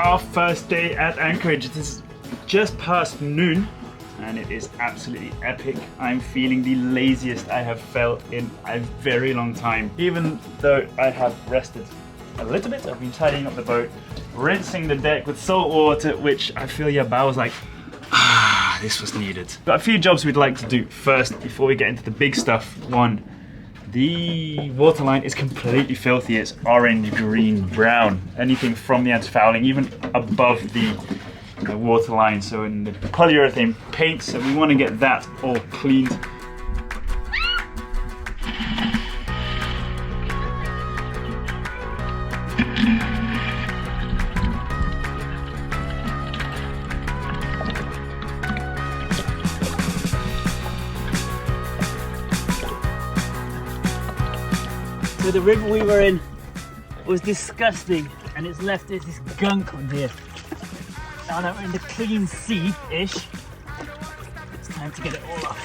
our first day at Anchorage. It is just past noon and it is absolutely epic. I'm feeling the laziest I have felt in a very long time. Even though I have rested a little bit, I've been tidying up the boat, rinsing the deck with salt water, which I feel Yabá was like, this was needed. Got a few jobs we'd like to do first before we get into the big stuff. One, the waterline is completely filthy. It's orange, green, brown. Anything from the anti-fouling, even above the waterline. So in the polyurethane paint, so we want to get that all cleaned. So the river we were in was disgusting and it's left us this gunk on here. Now that we're in the clean sea-ish, it's time to get it all off.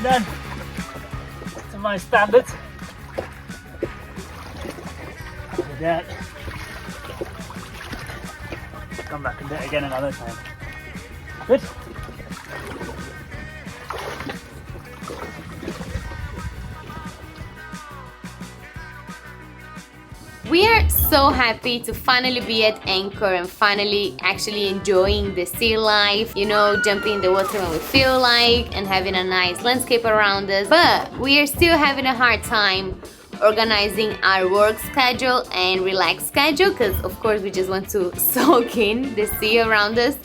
Done to my standards. With that, come back and do it again another time. Good. We are so happy to finally be at Anchor and finally actually enjoying the sea life, you know, jumping in the water when we feel like and having a nice landscape around us. But we are still having a hard time organizing our work schedule and relax schedule because of course we just want to soak in the sea around us,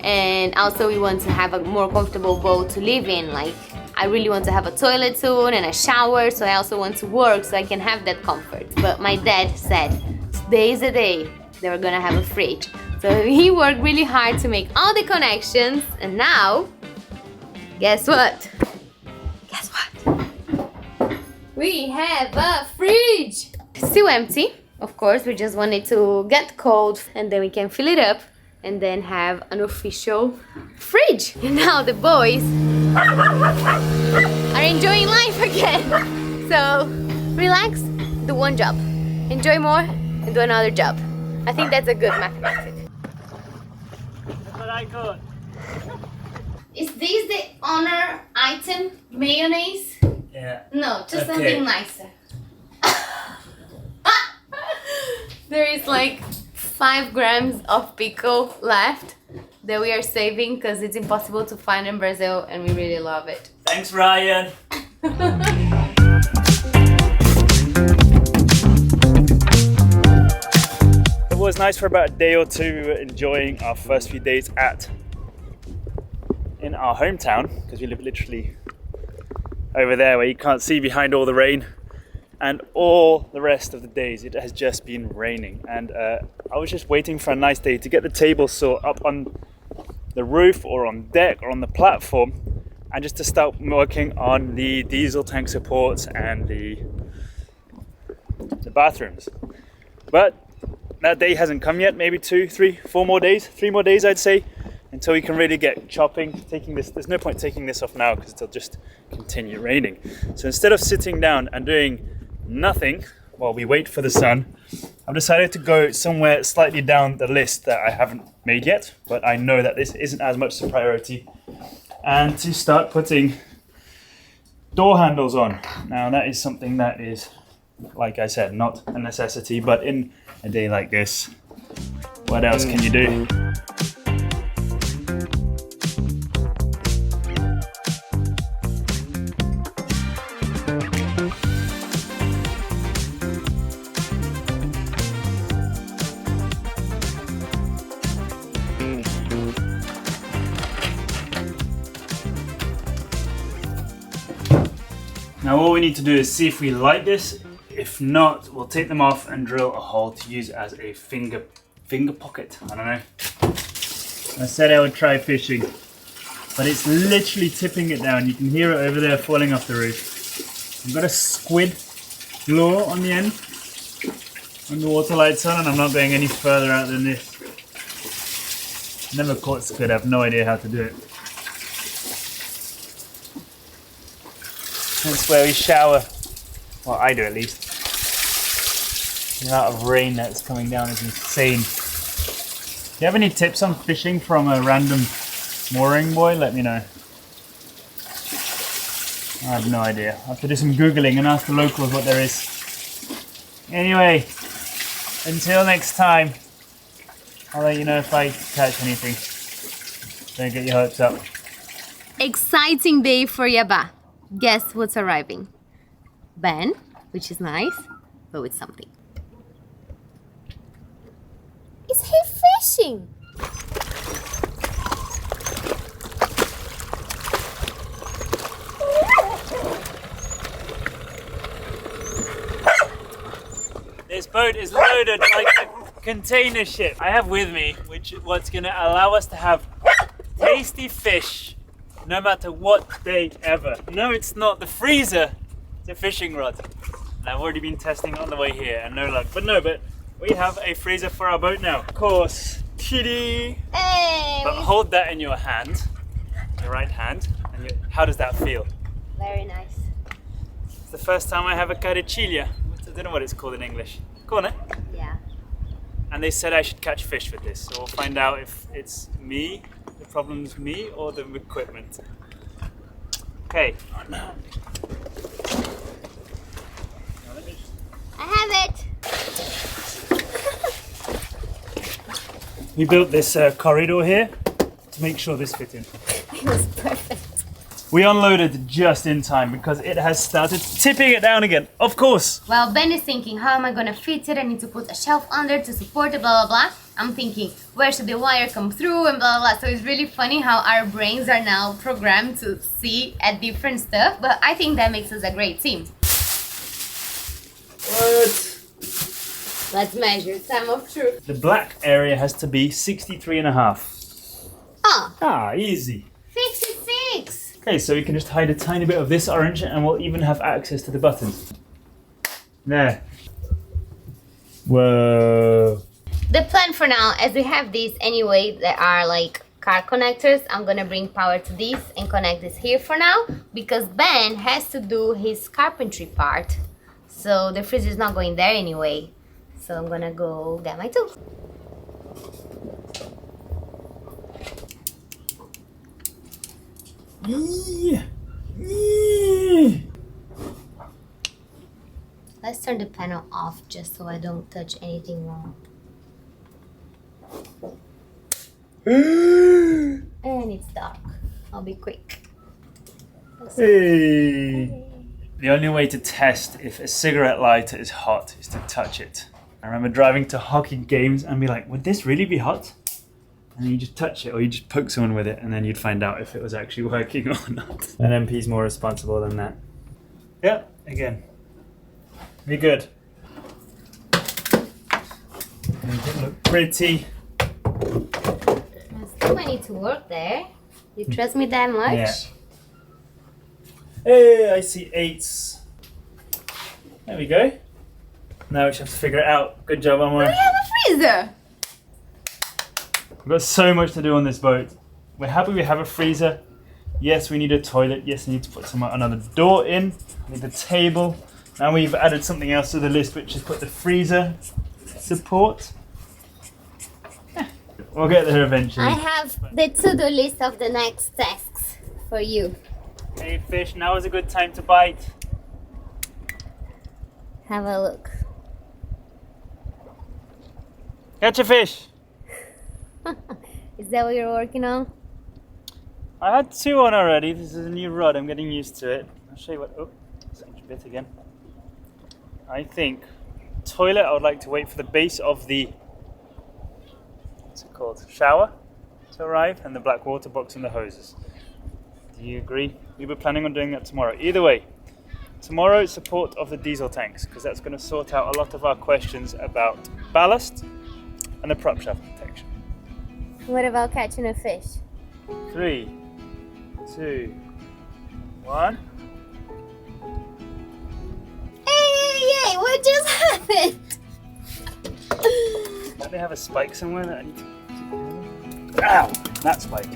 and also we want to have a more comfortable boat to live in. Like, I really want to have a toilet soon and a shower, so I also want to work so I can have that comfort. But my dad said today is the day that we're gonna have a fridge. So he worked really hard to make all the connections, and now, guess what? Guess what? We have a fridge! Still empty, of course, we just want it to get cold and then we can fill it up and then have an official fridge. And now the boys are enjoying life again. So relax, do one job, enjoy more, and do another job. I think that's a good mathematics. That's what I got. Is this the honor item, mayonnaise? Yeah. No, just Okay. something nicer. There is like 5 grams of pickle left that we are saving because it's impossible to find in Brazil and we really love it. Thanks, Ryan. It was nice for about a day or two enjoying our first few days in our hometown, because we live literally over there where you can't see behind all the rain, and all the rest of the days it has just been raining, and I was just waiting for a nice day to get the table saw up on the roof or on deck or on the platform, and just to start working on the diesel tank supports and the bathrooms. But that day hasn't come yet. Maybe 2, 3, 4 more days, 3 more days I'd say, until we can really get chopping. There's no point taking this off now because it'll just continue raining. So instead of sitting down and doing nothing while we wait for the sun, I've decided to go somewhere slightly down the list that I haven't made yet, but I know that this isn't as much a priority, and to start putting door handles on. Now that is something that is, like I said, not a necessity, but in a day like this, what else can you do? Now all we need to do is see if we like this. If not, we'll take them off and drill a hole to use as a finger pocket. I don't know. I said I would try fishing, but it's literally tipping it down. You can hear it over there falling off the roof. I've got a squid lure on the end, and the water lights on, and I'm not going any further out than this. Never caught squid, I have no idea how to do it. That's where we shower. Well, I do at least. The amount of rain that's coming down is insane. Do you have any tips on fishing from a random mooring boy? Let me know. I have no idea. I have to do some Googling and ask the locals what there is. Anyway, until next time, I'll let you know if I catch anything. Don't get your hopes up. Exciting day for Yabá. Guess what's arriving? Ben, which is nice, but with something. Is he fishing? This boat is loaded like a container ship. I have with me, what's going to allow us to have tasty fish no matter what day ever. No, it's not the freezer. It's a fishing rod. And I've already been testing it on the way here and no luck. But we have a freezer for our boat now. Of course, kitty. Hey! But hold that in your hand, your right hand. And how does that feel? Very nice. It's the first time I have a caricilla. I don't know what it's called in English. Corner. Yeah. And they said I should catch fish with this. So we'll find out if it's me, the problem's me, or the equipment. Okay. I have it. We built this corridor here to make sure this fit in. It was perfect. We unloaded just in time because it has started tipping it down again, of course. Well, Ben is thinking, how am I gonna fit it? I need to put a shelf under to support it, blah, blah, blah. I'm thinking, where should the wire come through and blah, blah, blah. So it's really funny how our brains are now programmed to see at different stuff, but I think that makes us a great team. What? Let's measure time of truth. The black area has to be 63.5. Ah, Easy. 56. Okay, so we can just hide a tiny bit of this orange and we'll even have access to the buttons. There. Whoa. The plan for now, as we have these anyway, that are like car connectors, I'm gonna bring power to these and connect this here for now, because Ben has to do his carpentry part. So the freezer is not going there anyway. So I'm gonna go get my tools. Let's turn the panel off just so I don't touch anything wrong. And it's dark. I'll be quick. Hey. The only way to test if a cigarette lighter is hot is to touch it. I remember driving to hockey games and be like, would this really be hot? And you just touch it or you just poke someone with it and then you'd find out if it was actually working or not. An MP's more responsible than that. Yep, again. Be good. Make it look pretty. There's still many to work there. You trust me that much? Yeah. Hey, I see 8s. There we go. Now we just have to figure it out. Good job, Amor. We have a freezer! We've got so much to do on this boat. We're happy we have a freezer. Yes, we need a toilet. Yes, we need to put another door in. We need the table. Now we've added something else to the list, which is put the freezer support. We'll get there eventually. I have the to-do list of the next tasks for you. Hey fish, now is a good time to bite. Have a look. Catch a fish. Is that what you're working on? I had 2 on already. This is a new rod. I'm getting used to it. I'll show you what. Oh, such a bit again. I think toilet. I would like to wait for the base of the, what's it called, shower to arrive, and the black water box and the hoses. Do you agree? We were planning on doing that tomorrow. Either way, Tomorrow, support of the diesel tanks, because that's going to sort out a lot of our questions about ballast and the prop shaft protection. What about catching a fish? 3, 2, 1. Hey, what just happened? Don't they have a spike somewhere that I need to... Ow! That spike.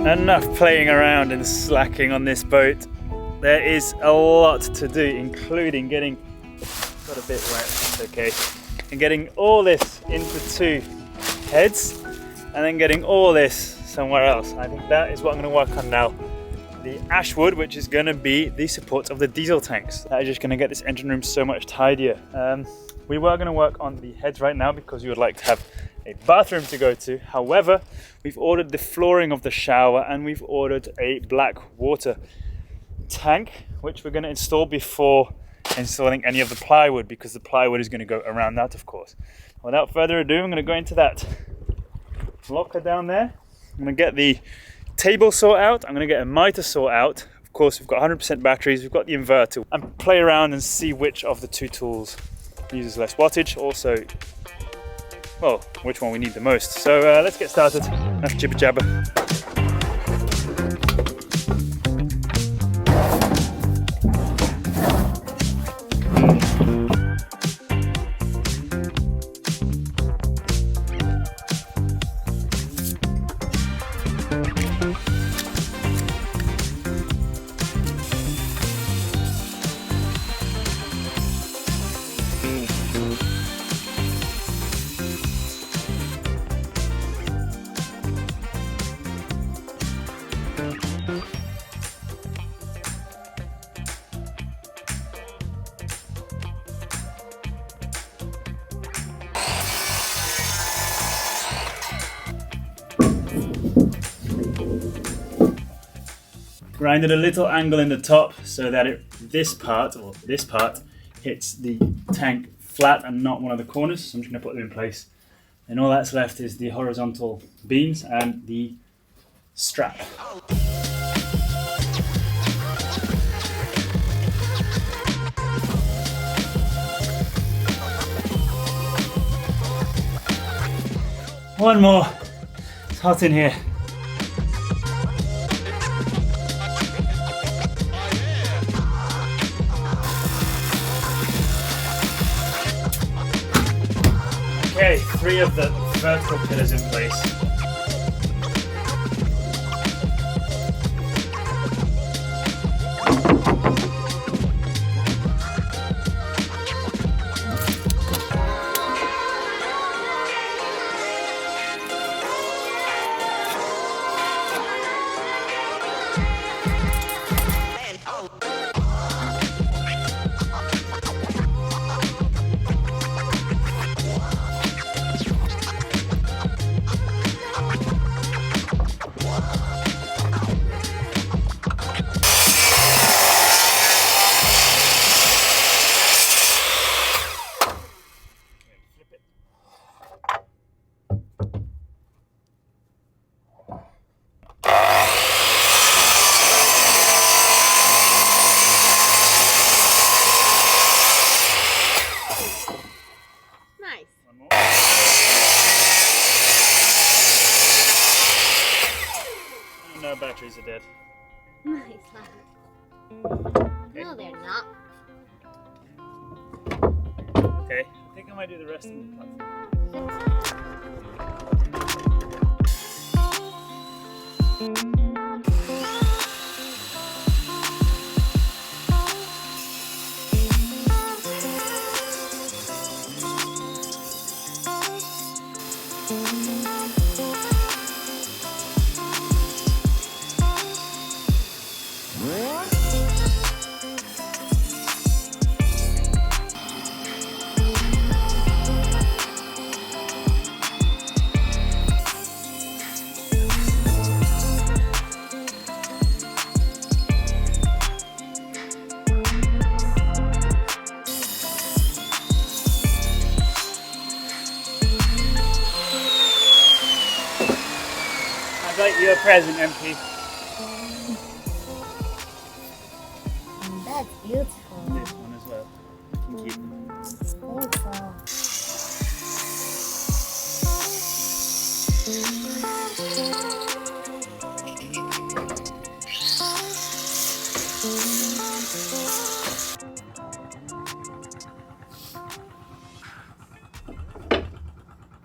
Enough playing around and slacking on this boat. There is a lot to do, including getting, got a bit wet, it's okay, and getting all this into 2 heads and then getting all this somewhere else. I think that is what I'm going to work on now. The ash wood, which is going to be the support of the diesel tanks. That is just going to get this engine room so much tidier. We were going to work on the heads right now because we would like to have a bathroom to go to. However, we've ordered the flooring of the shower and we've ordered a black water tank, which we're going to install before installing any of the plywood, because the plywood is going to go around that, of course. Without further ado, I'm going to go into that locker down there. I'm going to get the table saw out. I'm going to get a miter saw out. Of course, we've got 100% batteries. We've got the inverter, and play around and see which of the 2 tools uses less wattage. Also, well, which one we need the most. So let's get started. Enough jibber jabber. Grinded a little angle in the top so that this part hits the tank flat and not one of the corners. So I'm just going to put them in place. And all that's left is the horizontal beams and the strap. One more. It's hot in here. Okay, 3 of the vertical pillars in place. No batteries are dead. Nice. No, they're not. Okay, I think I might do the rest of the platform. You a present, MP. That's beautiful. This one as well. You can keep them.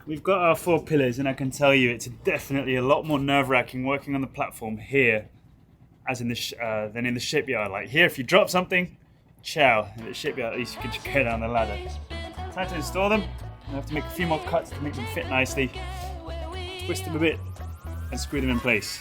We've got our 4 pillars, and I can tell you it's definitely a lot more nerve-wracking working on the platform here as in the than in the shipyard. Like here, if you drop something, ciao. In the shipyard, at least you can just go down the ladder. Time to install them. I have to make a few more cuts to make them fit nicely. Twist them a bit and screw them in place.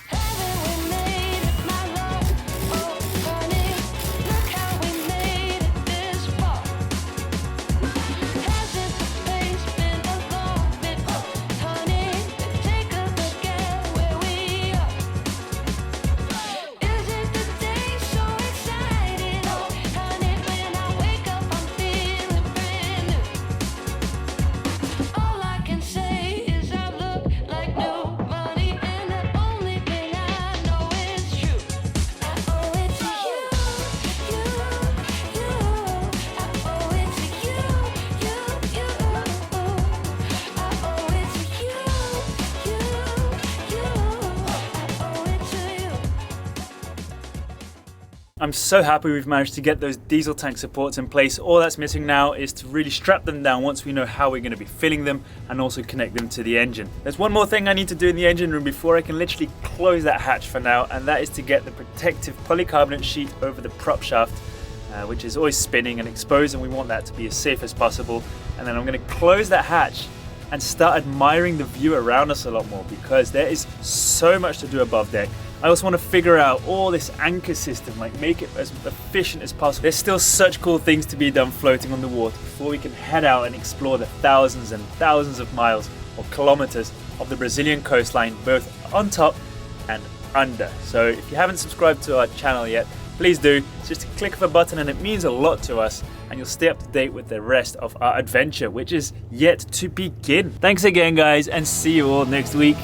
I'm so happy we've managed to get those diesel tank supports in place. All that's missing now is to really strap them down once we know how we're going to be filling them, and also connect them to the engine. There's one more thing I need to do in the engine room before I can literally close that hatch for now, and that is to get the protective polycarbonate sheet over the prop shaft, which is always spinning and exposed, and we want that to be as safe as possible. And then I'm going to close that hatch and start admiring the view around us a lot more, because there is so much to do above deck. I also want to figure out all this anchor system, like make it as efficient as possible. There's still such cool things to be done floating on the water before we can head out and explore the thousands and thousands of miles or kilometers of the Brazilian coastline, both on top and under. So if you haven't subscribed to our channel yet, please do. It's just a click of a button and it means a lot to us, and you'll stay up to date with the rest of our adventure, which is yet to begin. Thanks again, guys, and see you all next week.